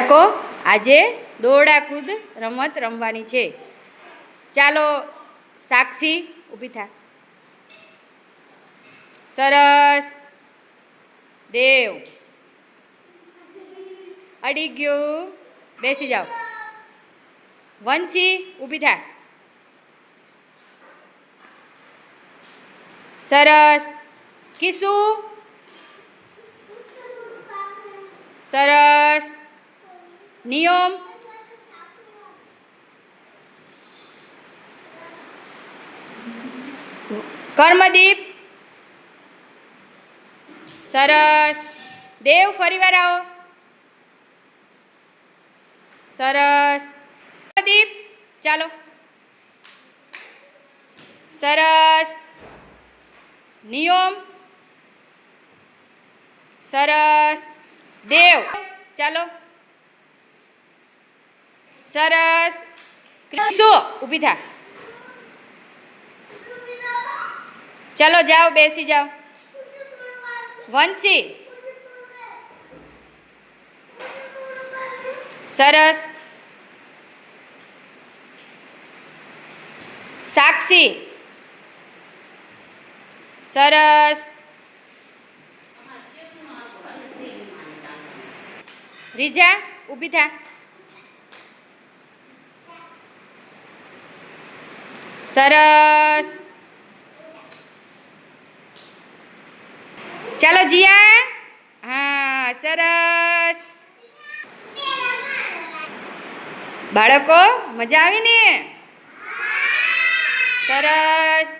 બાળકો આજે દોરડા કૂદ રમત રમવાની છે. ચાલો સાક્ષી ઊભી થા. સરસ. દેવ અડી ગયું. બેસી જાઓ. વંશી ઊભી થા. સરસ. કિસુ સરસ. નિયમ કર્મદીપ સરસ. દેવ ફરીવાર આવો. સરસ. દીપ ચાલો. સરસ. નિયમ સરસ. દેવ ચાલો. સરસ. ક્રિશો ઊભી થા. ચાલો જાઓ, બેસી જાઓ. વંશી સરસ. સાક્ષી સરસ. રીજા ઊભી થા. સરસ. ચાલો જીયા. હા સરસ. બાળકો મજા આવી ને? સરસ.